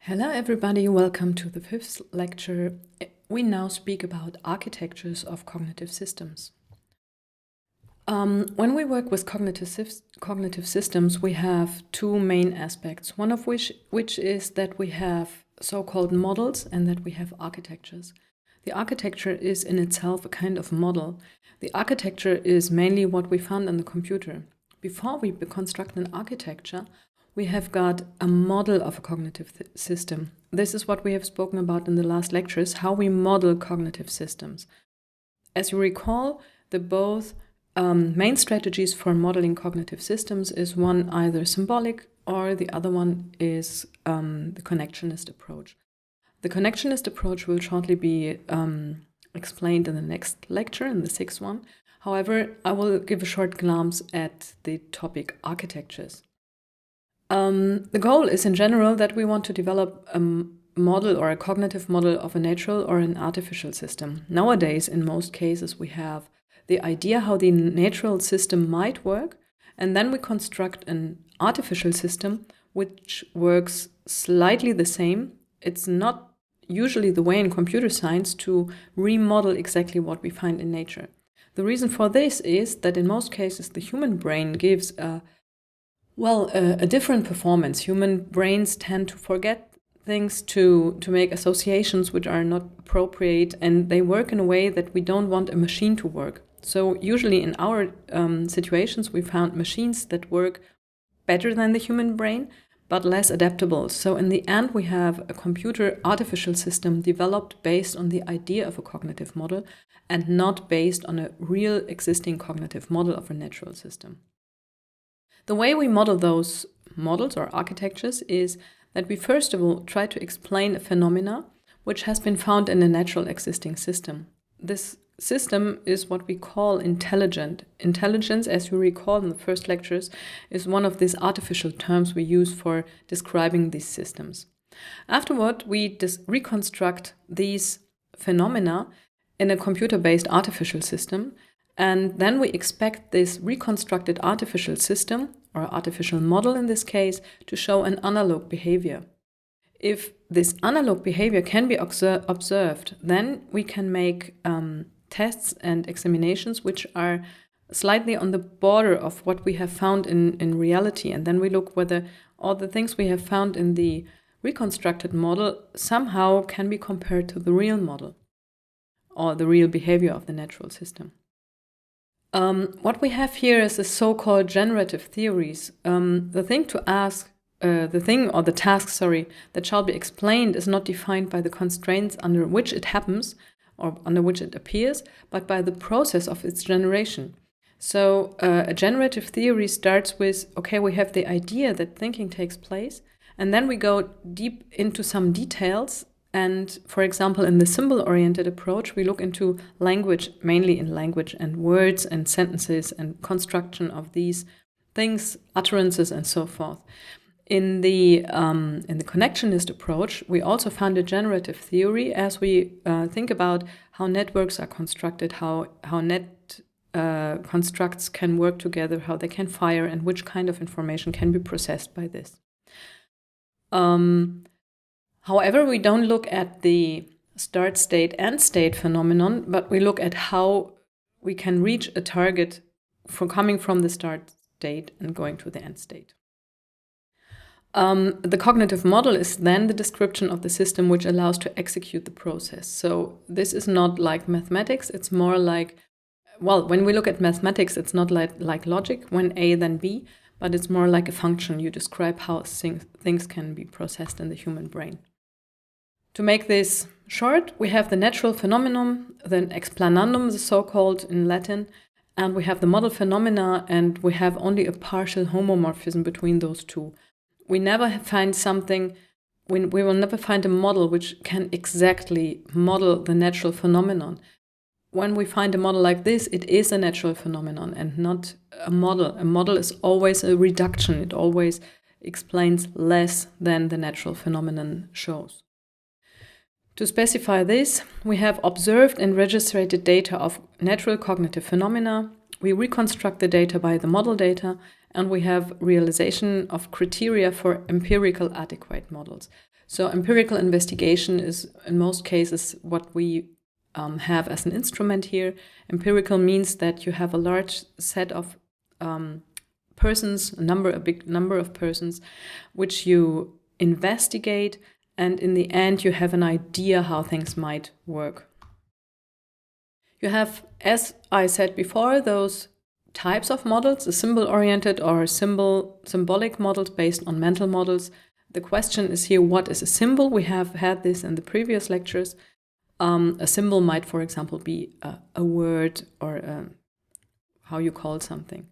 Hello everybody, welcome to the fifth lecture. We now speak about architectures of cognitive systems. When we work with cognitive systems, we have two main aspects, one of which is that we have so-called models and that we have architectures. The architecture is in itself a kind of model. The architecture is mainly what we found on the computer. Before we construct an architecture, we have got a model of a cognitive system. This is what we have spoken about in the last lectures, how we model cognitive systems. As you recall, the both main strategies for modeling cognitive systems is one either symbolic or the other one is the connectionist approach. The connectionist approach will shortly be explained in the next lecture, in the sixth one. However, I will give a short glance at the topic architectures. The goal is in general that we want to develop a model or a cognitive model of a natural or an artificial system. Nowadays, in most cases, we have the idea how the natural system might work, and then we construct an artificial system which works slightly the same. It's not usually the way in computer science to remodel exactly what we find in nature. The reason for this is that in most cases the human brain gives a different performance. Human brains tend to forget things, to make associations which are not appropriate, and they work in a way that we don't want a machine to work. So usually in our situations, we found machines that work better than the human brain, but less adaptable. So in the end, we have a computer artificial system developed based on the idea of a cognitive model and not based on a real existing cognitive model of a natural system. The way we model those models or architectures is that we first of all try to explain a phenomena which has been found in a natural existing system. This system is what we call intelligent. Intelligence, as you recall in the first lectures, is one of these artificial terms we use for describing these systems. Afterward, we reconstruct these phenomena in a computer-based artificial system, and then we expect this reconstructed artificial system, or artificial model in this case, to show an analog behavior. If this analog behavior can be observed, then we can make tests and examinations which are slightly on the border of what we have found in reality. And then we look whether all the things we have found in the reconstructed model somehow can be compared to the real model or the real behavior of the natural system. What we have here is the so-called generative theories. The task that shall be explained is not defined by the constraints under which it happens or under which it appears, but by the process of its generation. So a generative theory starts with, okay, we have the idea that thinking takes place, and then we go deep into some details. And for example, in the symbol-oriented approach, we look into language, mainly in language and words and sentences and construction of these things, utterances, and so forth. In the connectionist approach, we also found a generative theory as we think about how networks are constructed, how net constructs can work together, how they can fire, and which kind of information can be processed by this. However, we don't look at the start state, end state phenomenon, but we look at how we can reach a target coming from the start state and going to the end state. The cognitive model is then the description of the system which allows to execute the process. So this is not like mathematics, it's more like, when we look at mathematics, it's not like logic, when A then B, but it's more like a function. You describe how things can be processed in the human brain. To make this short, we have the natural phenomenon, then explanandum, the so-called in Latin, and we have the model phenomena, and we have only a partial homomorphism between those two. We never find we will never find a model which can exactly model the natural phenomenon. When we find a model like this, it is a natural phenomenon and not a model. A model is always a reduction. It always explains less than the natural phenomenon shows. To specify this, we have observed and registered data of natural cognitive phenomena. We reconstruct the data by the model data, and we have realization of criteria for empirical adequate models. So empirical investigation is in most cases what we have as an instrument here. Empirical means that you have a large set of persons, a big number of persons, which you investigate, and in the end you have an idea how things might work. You have, as I said before, those types of models, the symbol-oriented or symbolic models based on mental models. The question is here, what is a symbol? We have had this in the previous lectures. A symbol might, for example, be a word or how you call something.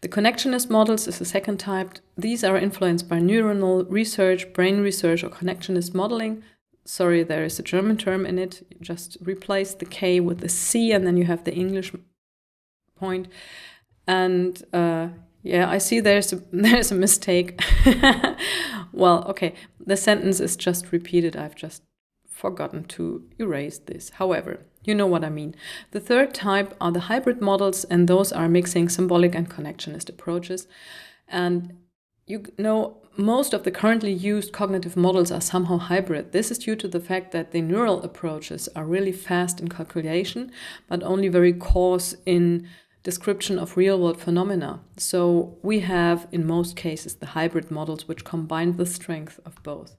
The connectionist models is the second type. These are influenced by neuronal research, brain research, or connectionist modeling. Sorry, there is a German term in it. You just replace the K with the C, and then you have the English point. And yeah, I see there's a mistake. Well, okay, the sentence is just repeated. I've just forgotten to erase this. However, you know what I mean. The third type are the hybrid models, and those are mixing symbolic and connectionist approaches. And you know, most of the currently used cognitive models are somehow hybrid. This is due to the fact that the neural approaches are really fast in calculation, but only very coarse in description of real-world phenomena. So we have, in most cases, the hybrid models which combine the strength of both.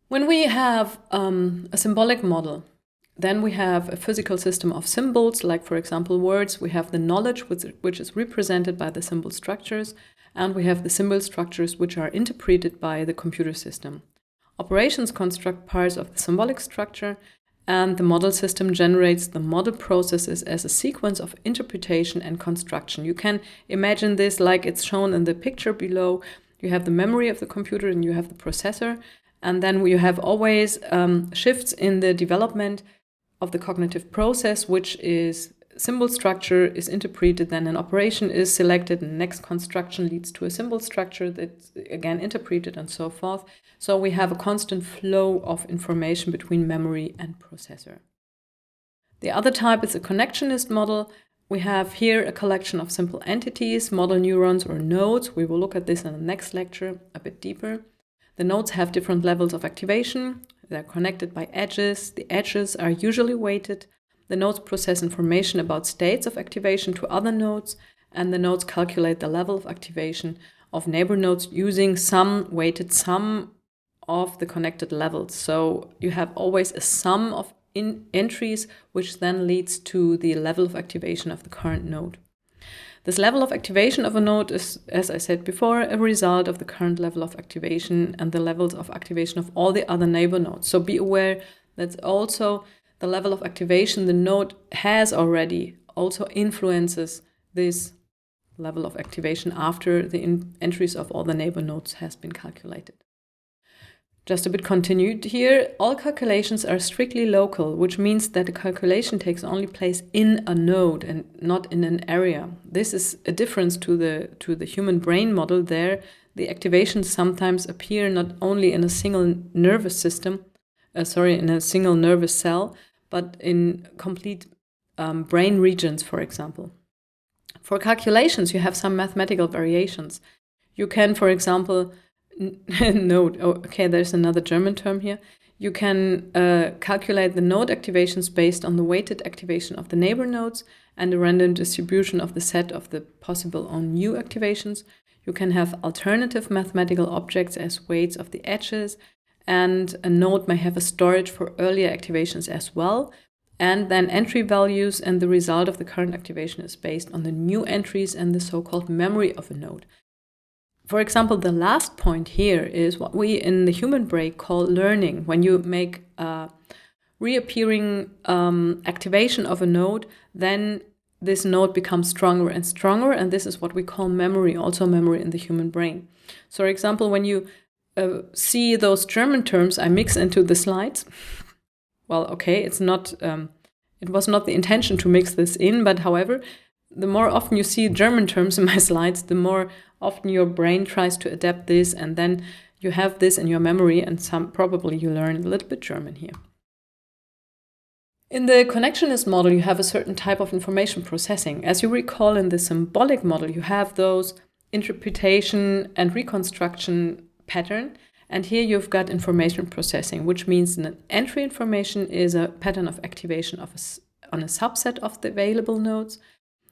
When we have a symbolic model, then we have a physical system of symbols, like, for example, words. We have the knowledge, which is represented by the symbol structures, and we have the symbol structures, which are interpreted by the computer system. Operations construct parts of the symbolic structure, and the model system generates the model processes as a sequence of interpretation and construction. You can imagine this like it's shown in the picture below. You have the memory of the computer and you have the processor, and then you have always shifts in the development of the cognitive process, which is symbol structure is interpreted, then an operation is selected, and next construction leads to a symbol structure that's again interpreted, and so forth. So we have a constant flow of information between memory and processor. The other type is a connectionist model. We have here a collection of simple entities, model neurons or nodes. We will look at this in the next lecture a bit deeper. The nodes have different levels of activation. They're connected by edges. The edges are usually weighted. The nodes process information about states of activation to other nodes, and the nodes calculate the level of activation of neighbor nodes using some weighted sum of the connected levels. So you have always a sum of entries, which then leads to the level of activation of the current node. This level of activation of a node is, as I said before, a result of the current level of activation and the levels of activation of all the other neighbor nodes. So be aware that also the level of activation the node has already also influences this level of activation after the entries of all the neighbor nodes has been calculated. Just a bit continued here, all calculations are strictly local, which means that the calculation takes only place in a node and not in an area. This is a difference to the human brain model. There, the activations sometimes appear not only in a single nervous system, in a single nervous cell, but in complete brain regions, for example. For calculations, you have some mathematical variations. You can, for example, node. Oh, okay, there's another German term here. You can calculate the node activations based on the weighted activation of the neighbor nodes and a random distribution of the set of the possible own new activations. You can have alternative mathematical objects as weights of the edges, and a node may have a storage for earlier activations as well. And then entry values, and the result of the current activation is based on the new entries and the so-called memory of a node. For example, the last point here is what we in the human brain call learning. When you make a reappearing activation of a node, then this node becomes stronger and stronger, and this is what we call memory, also memory in the human brain. So, for example, when you see those German terms I mix into the slides, well, okay, it was not the intention to mix this in, but however, the more often you see German terms in my slides, the more often your brain tries to adapt this, and then you have this in your memory, and probably you learn a little bit German here. In the connectionist model, you have a certain type of information processing. As you recall, in the symbolic model, you have those interpretation and reconstruction pattern, And here you've got information processing, which means an entry information is a pattern of activation on a subset of the available nodes.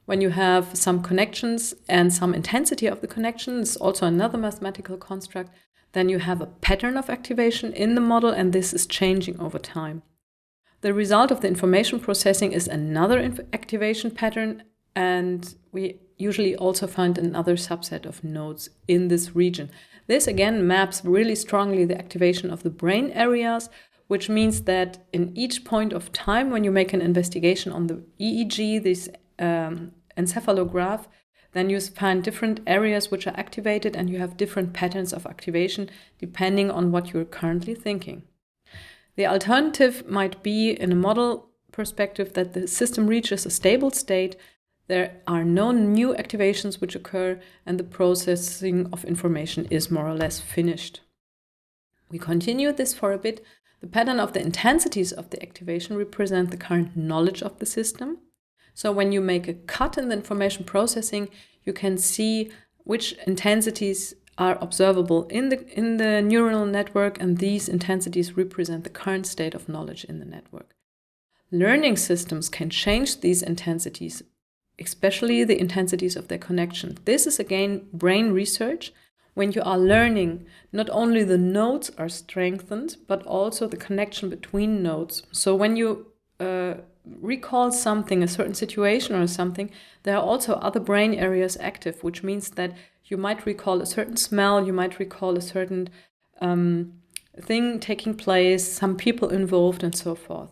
When you have some connections and some intensity of the connection, it's also another mathematical construct, then you have a pattern of activation in the model, and this is changing over time. The result of the information processing is another activation pattern, and we usually also find another subset of nodes in this region. This again maps really strongly the activation of the brain areas, which means that in each point of time when you make an investigation on the EEG, this encephalograph, then you find different areas which are activated, and you have different patterns of activation depending on what you're currently thinking. The alternative might be, in a model perspective, that the system reaches a stable state, there are no new activations which occur, and the processing of information is more or less finished. We continue this for a bit. The pattern of the intensities of the activation represent the current knowledge of the system. So when you make a cut in the information processing, you can see which intensities are observable in the neural network, and these intensities represent the current state of knowledge in the network. Learning systems can change these intensities, especially the intensities of their connection. This is again brain research. When you are learning, not only the nodes are strengthened, but also the connection between nodes. So when you recall something, a certain situation or something, there are also other brain areas active, which means that you might recall a certain smell, you might recall a certain thing taking place, some people involved, and so forth.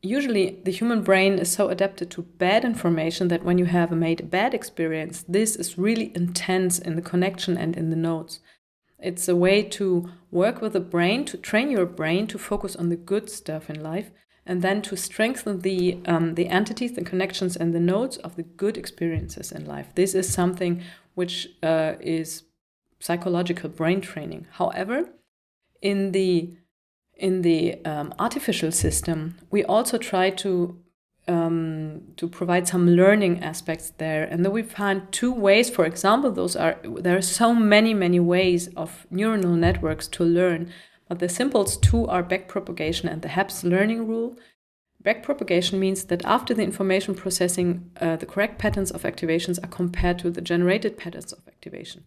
Usually the human brain is so adapted to bad information that when you have made a bad experience, this is really intense in the connection and in the nodes. It's a way to work with the brain, to train your brain to focus on the good stuff in life, and then to strengthen the entities, the connections, and the nodes of the good experiences in life. This is something which is psychological brain training. However, in the artificial system, we also try to provide some learning aspects there, and then we find two ways. For example, there are so many ways of neural networks to learn. But the simplest two are backpropagation and the Hap's learning rule. Backpropagation means that after the information processing, the correct patterns of activations are compared to the generated patterns of activation.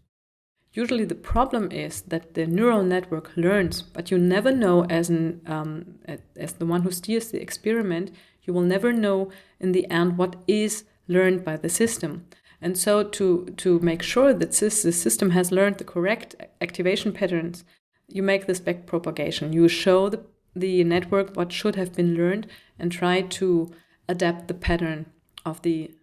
Usually the problem is that the neural network learns, but you never know as the one who steers the experiment, you will never know in the end what is learned by the system. And so to make sure that the system has learned the correct activation patterns, you make this backpropagation. You show the network what should have been learned and try to adapt the pattern of the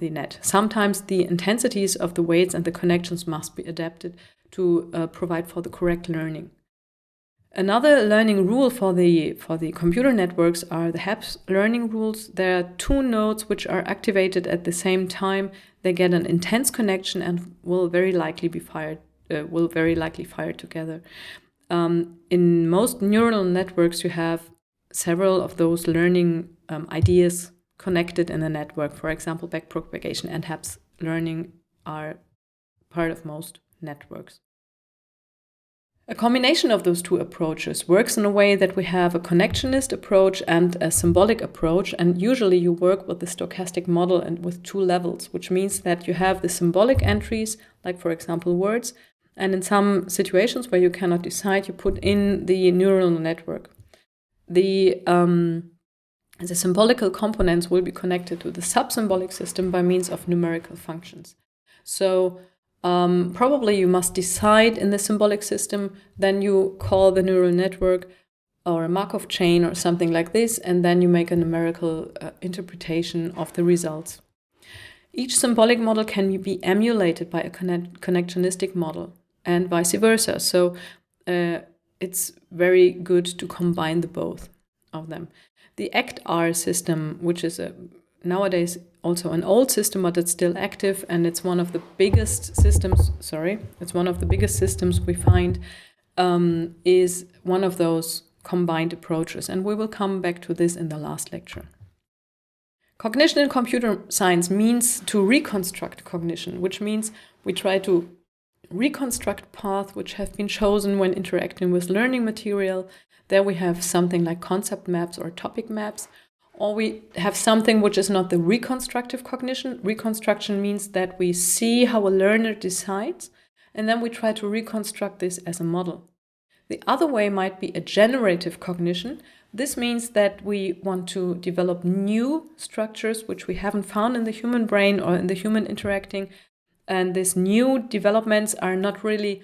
net. Sometimes the intensities of the weights and the connections must be adapted to provide for the correct learning. Another learning rule for the computer networks are the Hap's learning rules. There are two nodes which are activated at the same time. They get an intense connection and will very likely fire together. In most neural networks, you have several of those learning ideas connected in the network. For example, backpropagation and Hap's learning are part of most networks. A combination of those two approaches works in a way that we have a connectionist approach and a symbolic approach, and usually you work with the stochastic model and with two levels, which means that you have the symbolic entries, like for example words, and in some situations where you cannot decide, you put in the neural network. The symbolical components will be connected to the subsymbolic system by means of numerical functions. So probably you must decide in the symbolic system, then you call the neural network or a Markov chain or something like this, and then you make a numerical interpretation of the results. Each symbolic model can be emulated by a connectionistic model, and vice versa. So it's very good to combine the both of them. The ACT-R system, which is nowadays also an old system, but it's still active, and it's one of the biggest systems. It's one of the biggest systems we find, is one of those combined approaches, and we will come back to this in the last lecture. Cognition in computer science means to reconstruct cognition, which means we try to reconstruct path which have been chosen when interacting with learning material. There we have something like concept maps or topic maps. Or we have something which is not the reconstructive cognition. Reconstruction means that we see how a learner decides, and then we try to reconstruct this as a model. The other way might be a generative cognition. This means that we want to develop new structures which we haven't found in the human brain or in the human interacting. And these new developments are not really,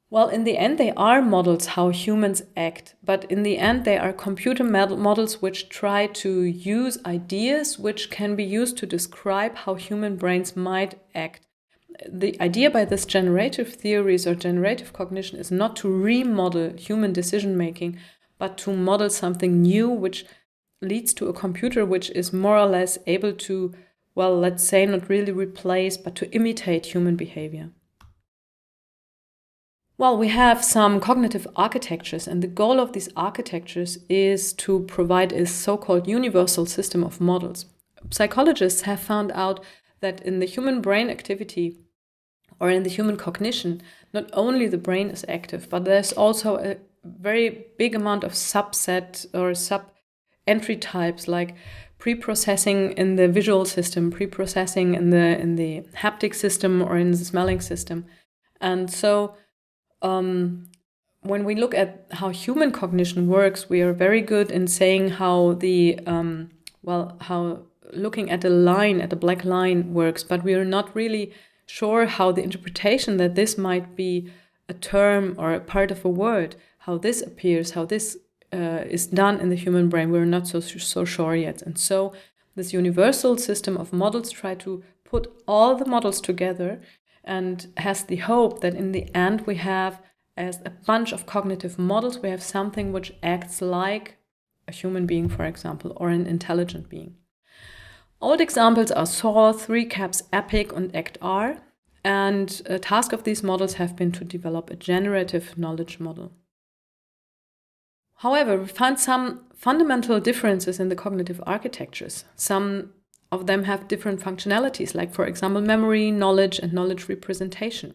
well, in the end, they are models how humans act. But in the end, they are computer models which try to use ideas which can be used to describe how human brains might act. The idea by this generative theories or generative cognition is not to remodel human decision making, but to model something new which leads to a computer which is more or less able to, well, let's say not really replace, but to imitate human behavior. Well, we have some cognitive architectures, and the goal of these architectures is to provide a so-called universal system of models. Psychologists have found out that in the human brain activity or in the human cognition, not only the brain is active, but there's also a very big amount of subset or sub-entry types like pre-processing in the visual system, pre-processing in the haptic system or in the smelling system. And so when we look at how human cognition works, we are very good in saying how how looking at a line, at a black line works, but we are not really sure how the interpretation that this might be a term or a part of a word, how this appears, how this is done in the human brain, we're not so sure yet. And so this universal system of models try to put all the models together and has the hope that in the end we have, as a bunch of cognitive models, we have something which acts like a human being, for example, or an intelligent being. Old examples are SAW, 3CAPS, EPIC, and ACT-R, and a task of these models have been to develop a generative knowledge model. However, we find some fundamental differences in the cognitive architectures. Some of them have different functionalities, like, for example, memory, knowledge, and knowledge representation.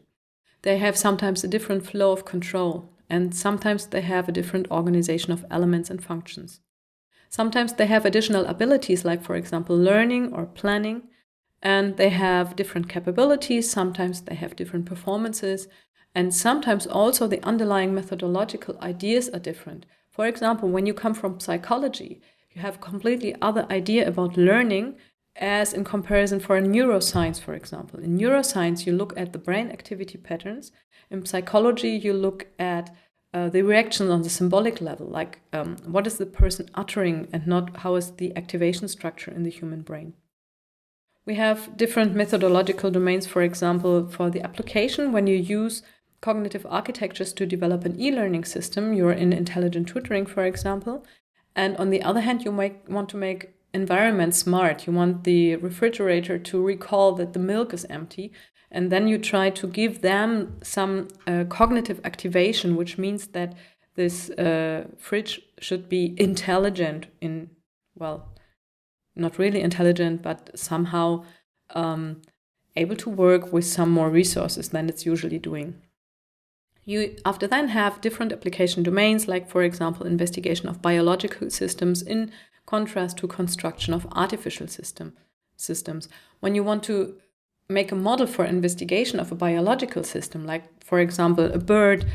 They have sometimes a different flow of control, and sometimes they have a different organization of elements and functions. Sometimes they have additional abilities, like, for example, learning or planning, and they have different capabilities. Sometimes they have different performances, and sometimes also the underlying methodological ideas are different. For example, when you come from psychology, you have a completely other idea about learning as in comparison for neuroscience, for example. In neuroscience, you look at the brain activity patterns. In psychology, you look at the reactions on the symbolic level, like what is the person uttering and not how is the activation structure in the human brain. We have different methodological domains, for example, for the application. When you use cognitive architectures to develop an e-learning system, you're in intelligent tutoring, for example. And on the other hand, you might want to make environment smart. You want the refrigerator to recall that the milk is empty. And then you try to give them some cognitive activation, which means that this fridge should be intelligent not really intelligent, but somehow able to work with some more resources than it's usually doing. You after then have different application domains, like, for example, investigation of biological systems in contrast to construction of artificial systems. When you want to make a model for investigation of a biological system, like, for example, a bird,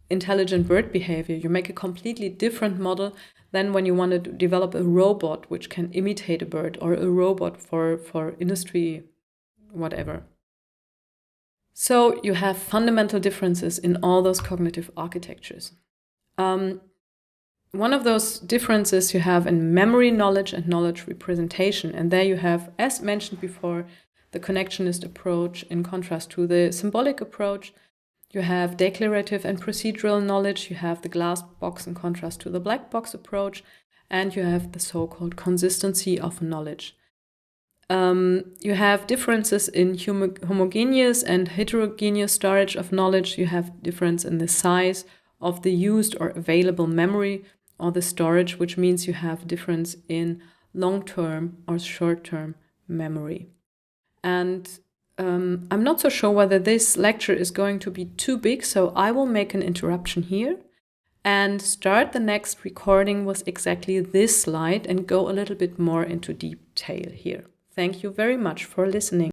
intelligent bird behavior, you make a completely different model than when you want to develop a robot which can imitate a bird, or a robot for industry, whatever. So you have fundamental differences in all those cognitive architectures. One of those differences you have in memory, knowledge, and knowledge representation. And there you have, as mentioned before, the connectionist approach in contrast to the symbolic approach. You have declarative and procedural knowledge. You have the glass box in contrast to the black box approach. And you have the so-called consistency of knowledge. You have differences in homogeneous and heterogeneous storage of knowledge. You have difference in the size of the used or available memory or the storage, which means you have difference in long-term or short-term memory. And I'm not so sure whether this lecture is going to be too big, so I will make an interruption here and start the next recording with exactly this slide and go a little bit more into detail here. Thank you very much for listening.